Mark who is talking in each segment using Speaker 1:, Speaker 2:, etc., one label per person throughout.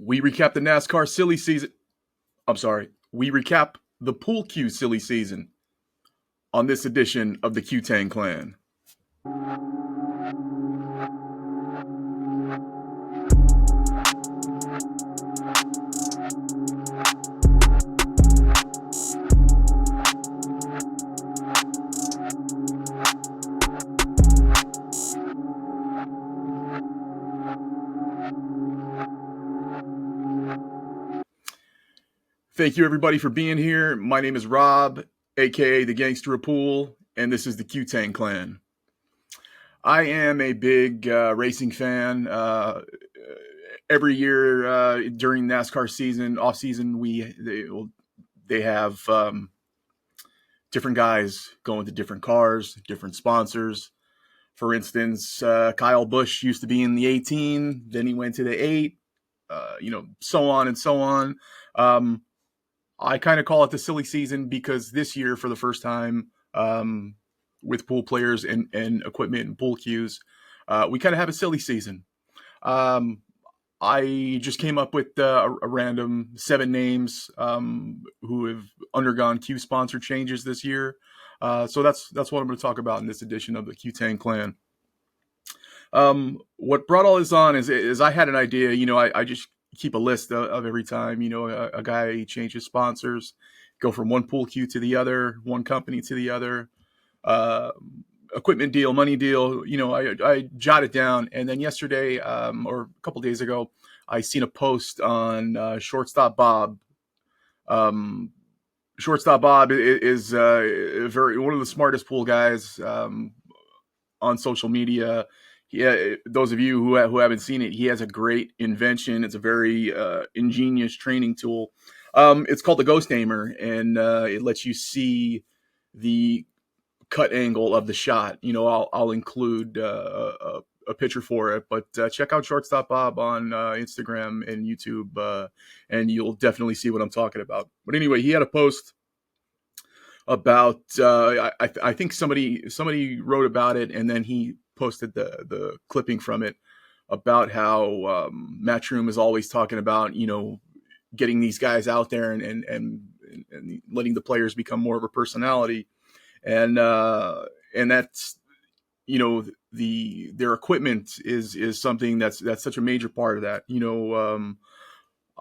Speaker 1: We recap the NASCAR silly season. I'm sorry. We recap the pool cue silly season on this edition of the Cue Tang Clan. Thank you, everybody, for being here. My name is Rob, aka the Gangster of Pool, and this is the Cue Tang Clan. I am a big racing fan. Every year during NASCAR season, off season, they have different guys going to different cars, different sponsors. For instance, Kyle Busch used to be in the 18, then he went to the 8, so on and so on. I kind of call it the silly season because this year, for the first time, with pool players and equipment and pool cues, we kind of have a silly season. I just came up with a random 7 names who have undergone Q sponsor changes this year. So that's what I'm going to talk about in this edition of the Cue Tang Clan. What brought all this on is I had an idea. I just keep a list of every time a guy changes sponsors, go from one pool cue to the other, one company to the other, equipment deal, money deal. I jot it down, and then yesterday or a couple days ago, I seen a post on Shortstop Bob. Shortstop Bob is one of the smartest pool guys on social media. Those of you who haven't seen it, he has a great invention. It's a very ingenious training tool. It's called the Ghost Aimer, and it lets you see the cut angle of the shot. I'll include a picture for it, but check out Shortstop Bob on Instagram and YouTube, and you'll definitely see what I'm talking about. But anyway, he had a post about I think somebody wrote about it, and then he posted the clipping from it about how Matchroom is always talking about getting these guys out there and letting the players become more of a personality, and that's their equipment is something that's such a major part of that.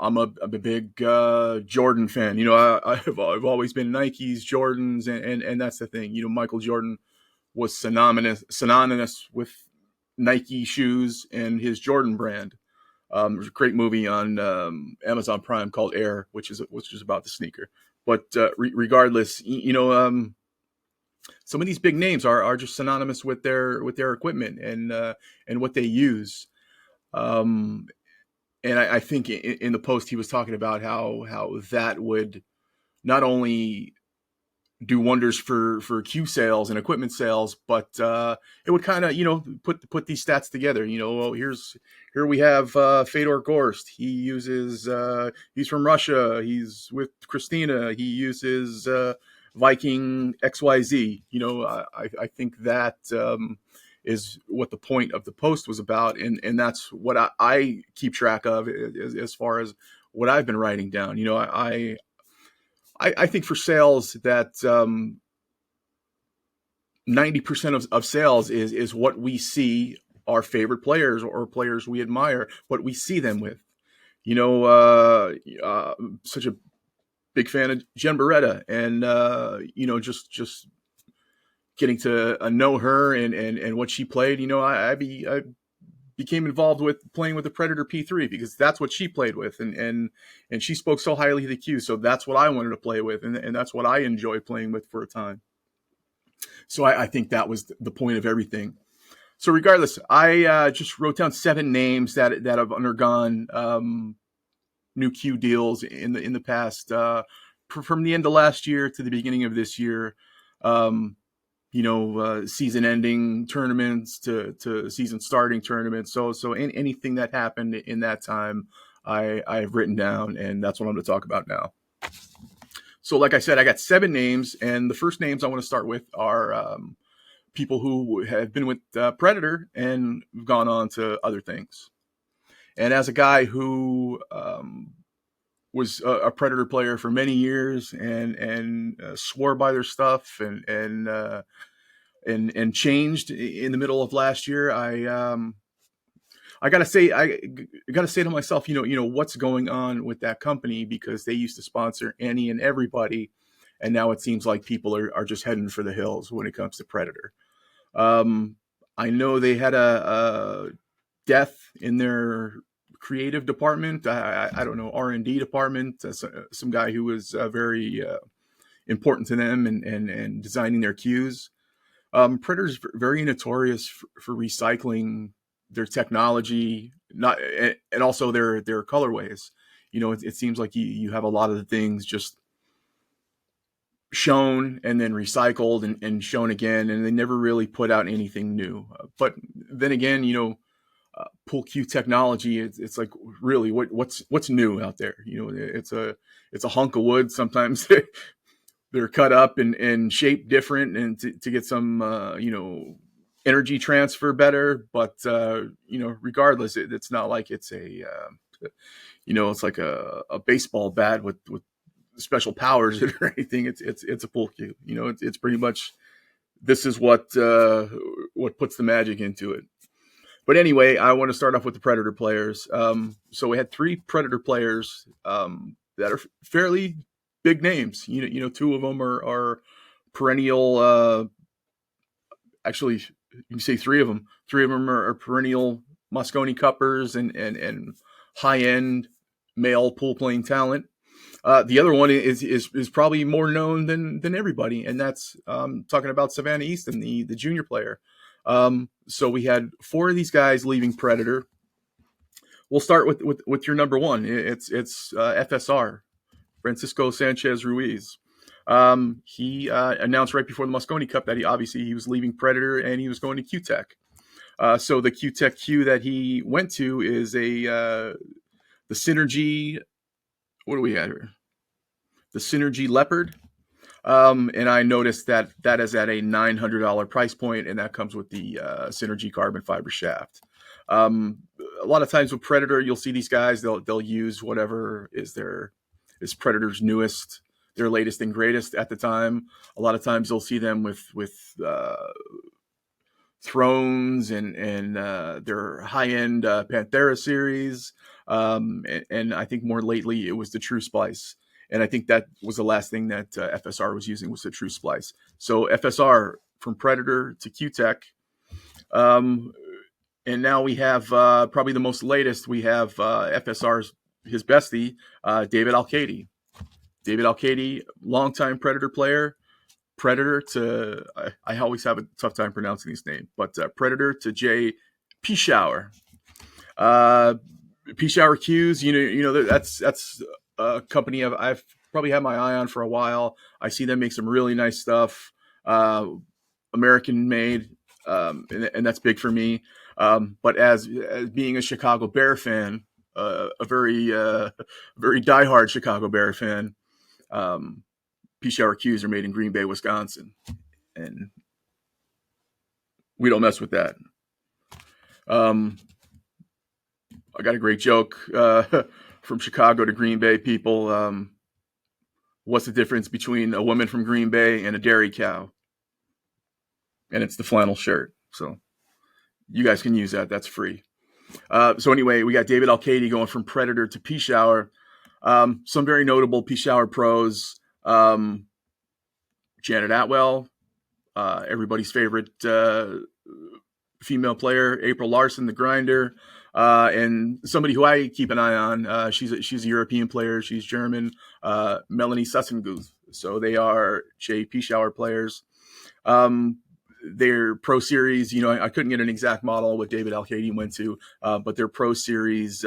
Speaker 1: I'm a big Jordan fan. I've always been Nikes, Jordans, and that's the thing. Michael Jordan was synonymous with Nike shoes and his Jordan brand. There's a great movie on Amazon Prime called Air, which is about the sneaker. But regardless, some of these big names are just synonymous with their equipment and what they use. And I think in the post he was talking about how that would not only do wonders for Q sales and equipment sales, but it would kind of put these stats together. Here we have Fedor Gorst. He uses he's from Russia. He's with Christina. He uses Viking XYZ. I think that is what the point of the post was about, and that's what I keep track of as far as what I've been writing down. I think for sales that 90% of sales is what we see our favorite players or players we admire, what we see them with. Such a big fan of Jen Beretta, and just getting to know her and what she played. I became involved with playing with the Predator P3 because that's what she played with, and she spoke so highly of the Q, so that's what I wanted to play with, and that's what I enjoyed playing with for a time. So I think that was the point of everything. So regardless, I just wrote down 7 names that have undergone new Q deals in the past, from the end of last year to the beginning of this year. Season-ending tournaments to season-starting tournaments. So anything that happened in that time, I've written down, and that's what I'm going to talk about now. So like I said, I got 7 names, and the first names I want to start with are people who have been with Predator and gone on to other things. And as a guy who was a Predator player for many years and swore by their stuff and changed in the middle of last year, I gotta say to myself, what's going on with that company, because they used to sponsor any and everybody, and now it seems like people are just heading for the hills when it comes to Predator. Um, I know they had a death in their creative department. I don't know, R&D department. Some guy who was very important to them and designing their cues. Predator's very notorious for recycling their technology, not and also their colorways. It seems like you have a lot of the things just shown and then recycled and shown again, and they never really put out anything new. But then again, pool cue technology, it's like, really, what's new out there? It's a hunk of wood. Sometimes they're cut up and shaped different, and to get some energy transfer better. But regardless, it's not like it's it's like a baseball bat with special powers or anything. It's a pool cue. It's pretty much, this is what puts the magic into it. But anyway, I want to start off with the Predator players. So we had 3 Predator players that are fairly big names. 2 of them are perennial. Actually, you can say 3 of them. 3 of them are perennial Mosconi Cuppers and high end male pool playing talent. The other one is probably more known than everybody, and that's talking about Savannah Easton, the junior player. So we had 4 of these guys leaving Predator. We'll start with your number 1. It's FSR, Francisco Sanchez Ruiz. He announced right before the Mosconi Cup that he was leaving Predator and he was going to Cue Tech. So the Cue Tech Cue that he went to is the Synergy. What do we have here? The Synergy Leopard. And I noticed that is at a $900 price point, and that comes with the Synergy carbon fiber shaft. A lot of times with Predator, you'll see these guys, they'll use whatever is Predator's newest, their latest and greatest at the time. A lot of times you'll see them with Thrones and their high-end Panthera series. And I think more lately it was the True Splice. And I think that was the last thing that FSR was using, was the True Splice. So FSR from Predator to Cue Tech. And now we have probably the most latest. We have FSR's, his bestie, David Al-Kaidi. David Al-Kaidi, longtime Predator player. Predator to, I always have a tough time pronouncing his name, but Predator to Jay Pichauer. Pichauer Cues, that's a company I've probably had my eye on for a while. I see them make some really nice stuff, American made, and that's big for me. But as being a Chicago Bear fan, a very diehard Chicago Bear fan, Pichauer Cues are made in Green Bay, Wisconsin, and we don't mess with that. I got a great joke from Chicago to Green Bay people. What's the difference between a woman from Green Bay and a dairy cow? And it's the flannel shirt. So you guys can use that. That's free. So anyway, we got David Al-Kaidi going from Predator to Pichauer. Some very notable Pichauer pros. Janet Atwell, everybody's favorite female player, April Larson, the grinder, and somebody who I keep an eye on. She's a European player. She's German, Melanie Sussenguth. So they are Jay Pichauer players. Their pro series, I couldn't get an exact model what David Al-Kaidi went to, but their pro series,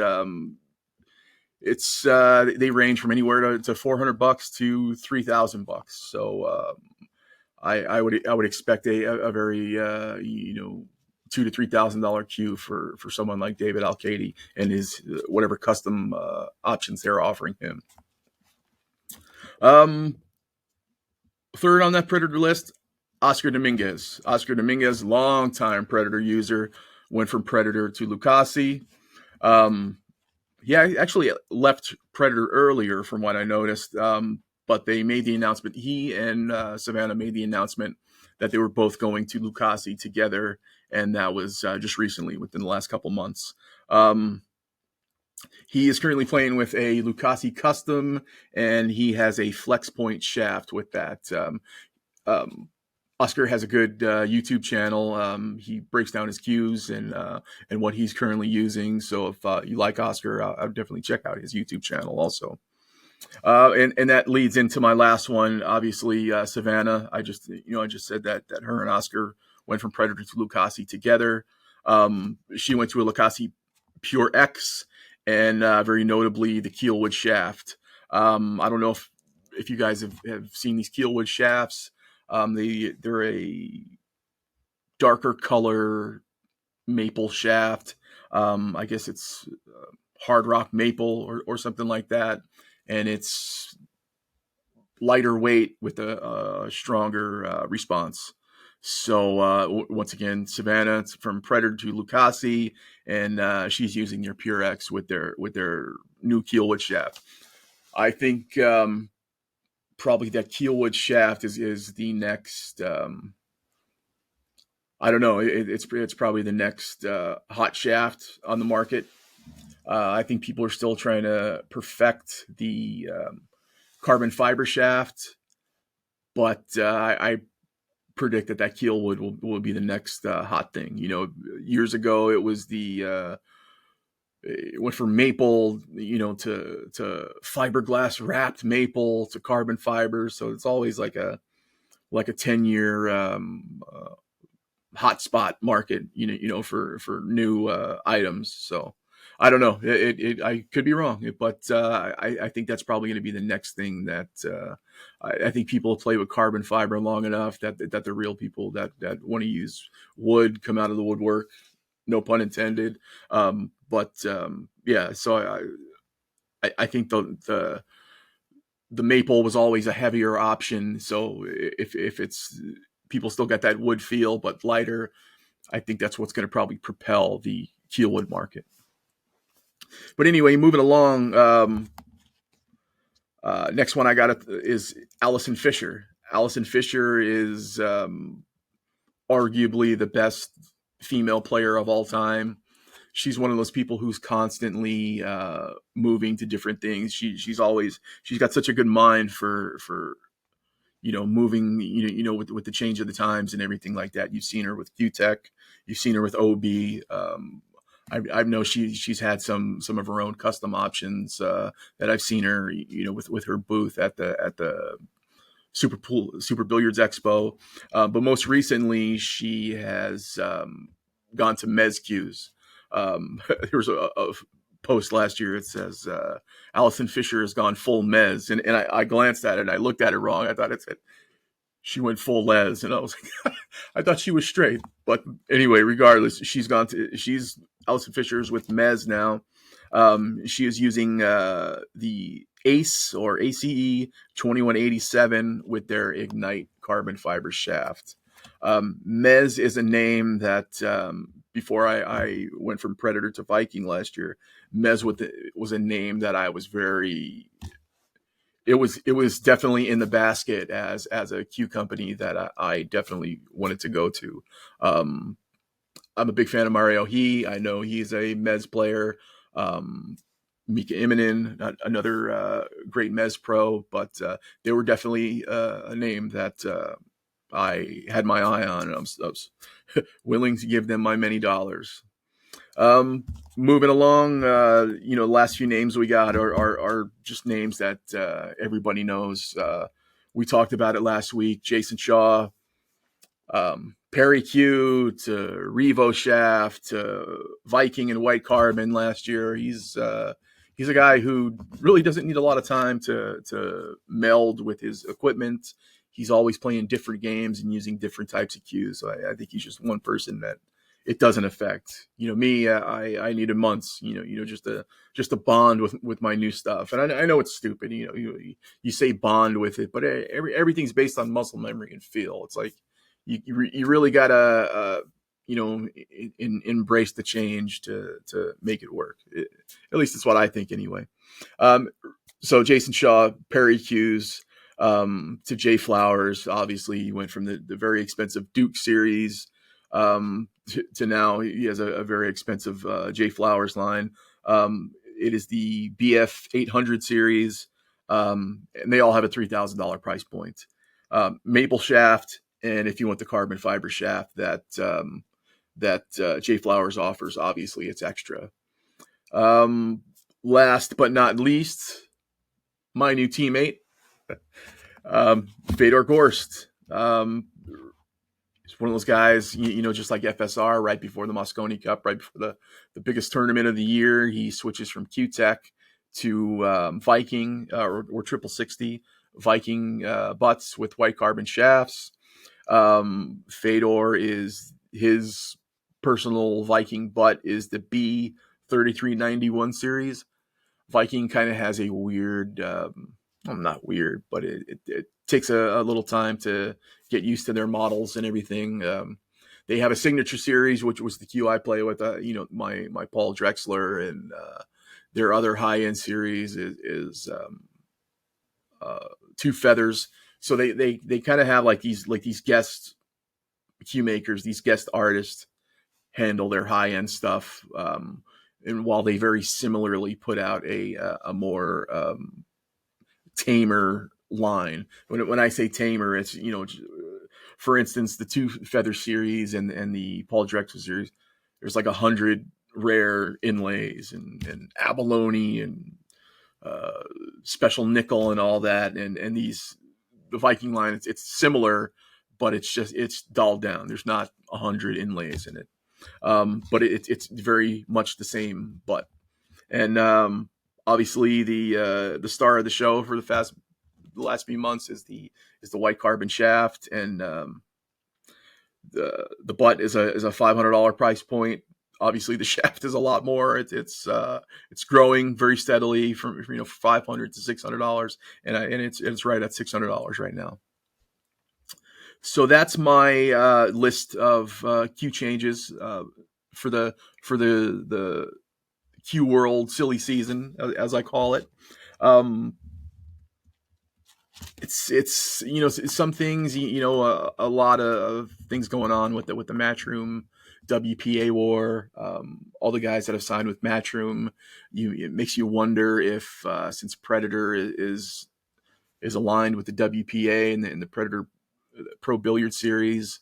Speaker 1: it's they range from anywhere to $400 to $3,000. So I would expect a very $2,000 to $3,000 cue for someone like David Al-Kaidi and his whatever custom options they're offering him. Third on that Predator list, Oscar Dominguez. Oscar Dominguez, longtime Predator user, went from Predator to Lucasi. Yeah, I actually left Predator earlier, from what I noticed. But they made the announcement. He and Savannah made the announcement that they were both going to Lucasi together, and that was just recently, within the last couple months. Um, he is currently playing with a Lucasi Custom, and he has a flex point shaft with that. Um, Oscar has a good YouTube channel. He breaks down his cues and what he's currently using. So if you like Oscar, I'll definitely check out his YouTube channel also. And that leads into my last one. Obviously, Savannah. I just said that her and Oscar went from Predator to Lucasi together. She went to a Lucasi Pure X, and very notably the Keelwood shaft. I don't know if you guys have seen these Keelwood shafts. They're a darker color maple shaft. I guess it's hard rock maple or something like that, and it's lighter weight with a stronger response. So once again, Savannah from Predator to Lucasi, and she's using their Pure X with their new Keelwood shaft. I think probably that Keelwood shaft is the next. I don't know. It's probably the next hot shaft on the market. I think people are still trying to perfect the carbon fiber shaft, but I predict that Keelwood will be the next hot thing. Years ago it went from maple, to fiberglass wrapped maple to carbon fiber. So it's always like a 10-year hotspot market, for new items. So I don't know. I could be wrong, but I think that's probably going to be the next thing that I think people play with carbon fiber long enough that the real people that want to use wood come out of the woodwork. No pun intended. But yeah, so I think the maple was always a heavier option. So if it's people still got that wood feel but lighter, I think that's what's going to probably propel the Keelwood market. But anyway, moving along, next one I got is Allison Fisher. Allison Fisher is arguably the best female player of all time. She's one of those people who's constantly moving to different things. She's got such a good mind for moving, with the change of the times and everything like that. You've seen her with Cue Tech, you've seen her with OB. I know she's had some of her own custom options that I've seen her, with her booth at the Super Billiards Expo. But most recently, she has gone to Mez cues. There was a post last year. It says Allison Fisher has gone full Mez, and I glanced at it and I looked at it wrong. I thought it said she went full Les, and I was like, I thought she was straight. But anyway, regardless, she's Allison Fisher's with Mez now. She is using the ACE or ACE 2187 with their Ignite carbon fiber shaft. Mez is a name that before I went from Predator to Viking last year, Mez was a name that I was very. It was definitely in the basket as a Q company that I definitely wanted to go to. I'm a big fan of Mario I know he's a Mez player. Mika Immonen, another great Mez pro, but they were definitely a name that I had my eye on, and I was willing to give them my many dollars. Moving along, the last few names we got are just names that everybody knows. We talked about it last week. Jason Shaw, Perry Q to Revo Shaft to Viking and White Carbon last year. He's a guy who really doesn't need a lot of time to meld with his equipment. He's always playing different games and using different types of cues. So I think he's just one person that it doesn't affect. Me, I needed months, just to bond with my new stuff. And I know it's stupid, you say bond with it, but everything's based on muscle memory and feel. It's like you really gotta embrace the change to make it work. At least that's what I think anyway. Um, so Jason Shaw, Perry Hughes, to Jay Flowers. Obviously, he went from the very expensive Duke series to now he has a very expensive Jay Flowers line. It is the BF 800 series, and they all have a $3,000 price point. Maple shaft, and if you want the carbon fiber shaft that Jay Flowers offers, obviously it's extra. Last but not least, my new teammate, Fedor Gorst. He's one of those guys, just like FSR, right before the Mosconi Cup, right before the biggest tournament of the year, he switches from Cue Tang to Viking or triple 60 Viking butts with white carbon shafts. Fedor is his personal Viking butt is the B3391 series. Viking kind of has a weird, well, not weird, but it takes a little time to get used to their models and everything. They have a signature series, which was the cue I play with, my Paul Drexler, and their other high end series is Two Feathers. So they kind of have like these guest cue makers, these guest artists handle their high end stuff. And while they very similarly put out a more tamer line. When I say tamer, it's for instance, the Two Feather series and the Paul Drexler series. There's like 100 rare inlays and abalone and special nickel and all that, and the Viking line. It's similar, but it's dulled down. There's not 100 inlays in it. But it's very much the same butt. And obviously the star of the show for the last few months is the white carbon shaft, and the butt is a $500 price point. Obviously the shaft is a lot more. It's growing very steadily from $500 to $600, and it's right at $600 right now. So that's my list of cue changes for the Cue World silly season, as I call it. It's some things, a lot of things going on with the Matchroom WPA war. All the guys that have signed with Matchroom, it makes you wonder if since Predator is aligned with the WPA and the Predator Pro Billiard Series,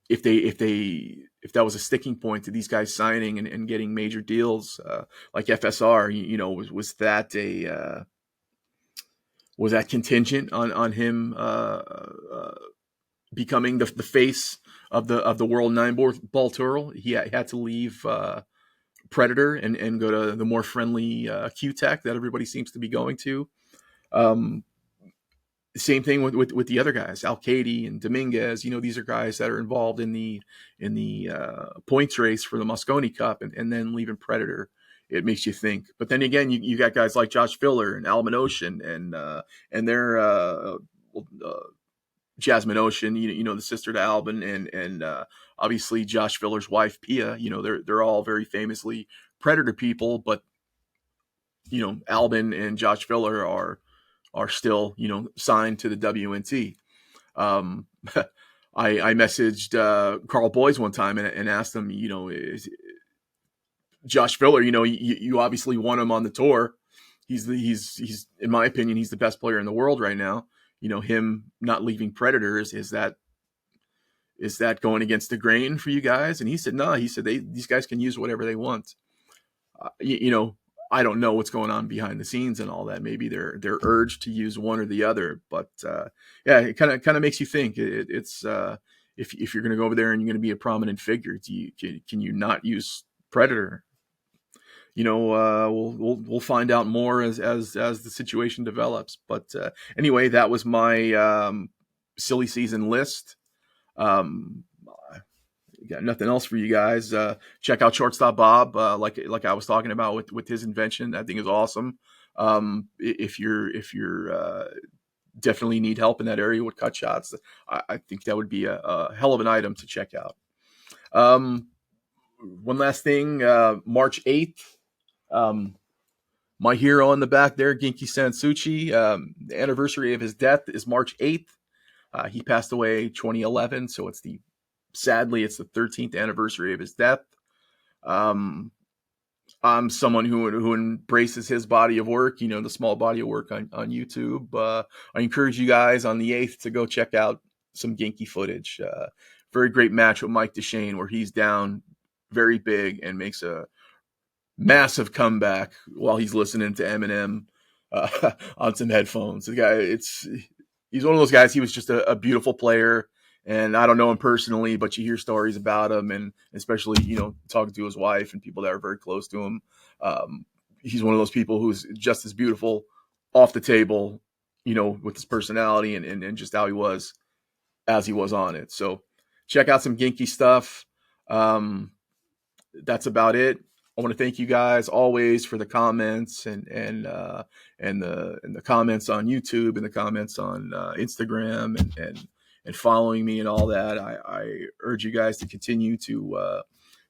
Speaker 1: if that was a sticking point to these guys signing and getting major deals like FSR, was that contingent on him becoming the face of the World 9-Ball Tour? He had to leave Predator and go to the more friendly Cue Tang that everybody seems to be going to. Same thing with the other guys, Alcady and Dominguez. These are guys that are involved in the points race for the Mosconi Cup, and then leaving Predator. It makes you think. But then again, you got guys like Josh Filler and Alman Ocean and their Jasmine Ocean, the sister to Albin, and obviously Josh Filler's wife Pia. They're all very famously Predator people, but Albin and Josh Filler are still, signed to the WNT. I messaged Carl Boys one time and asked him, is Josh Filler, you obviously want him on the tour. He's in my opinion, he's the best player in the world right now. Him not leaving Predator, is that going against the grain for you guys? And he said, no, he said these guys can use whatever they want. I don't know what's going on behind the scenes and all that. Maybe they're urged to use one or the other, but yeah, it kind of makes you think. It's if you're going to go over there and you're going to be a prominent figure, can you not use Predator? We'll find out more as the situation develops. But anyway, that was my silly season list. Got nothing else for you guys. Check out Shortstop Bob, like I was talking about with his invention. I think is awesome. If you're definitely need help in that area with cut shots, I think that would be a hell of an item to check out. Um, One last thing, March 8th, my hero on the back there, Genki Sansuchi, the anniversary of his death is March 8th. He passed away 2011, so sadly, it's the 13th anniversary of his death. Um, I'm someone who embraces his body of work, the small body of work on YouTube. I encourage you guys on the 8th to go check out some Genki footage. Very great match with Mike DeShane where he's down very big and makes a massive comeback while he's listening to Eminem on some headphones. The guy, he's one of those guys. He was just a beautiful player, and I don't know him personally, but you hear stories about him, and especially talking to his wife and people that are very close to him. He's one of those people who's just as beautiful off the table, with his personality and just how he was as he was on it. So check out some Genki stuff. That's about it. I want to thank you guys always for the comments and the comments on YouTube and the comments on Instagram and following me and all that. I urge you guys to continue to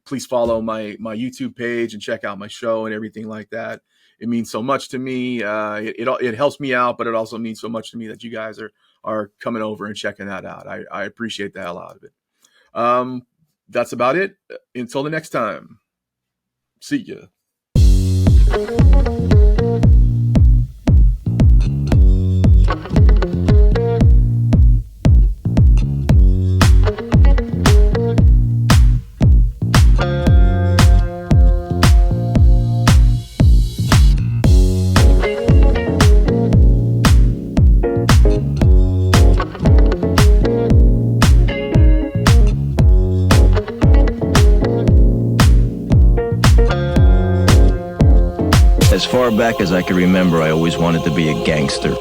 Speaker 1: please follow my YouTube page and check out my show and everything like that. It means so much to me. It helps me out, but it also means so much to me that you guys are coming over and checking that out. I appreciate the hell out of it. That's about it. Until the next time. See ya.
Speaker 2: As far back as I can remember, I always wanted to be a gangster.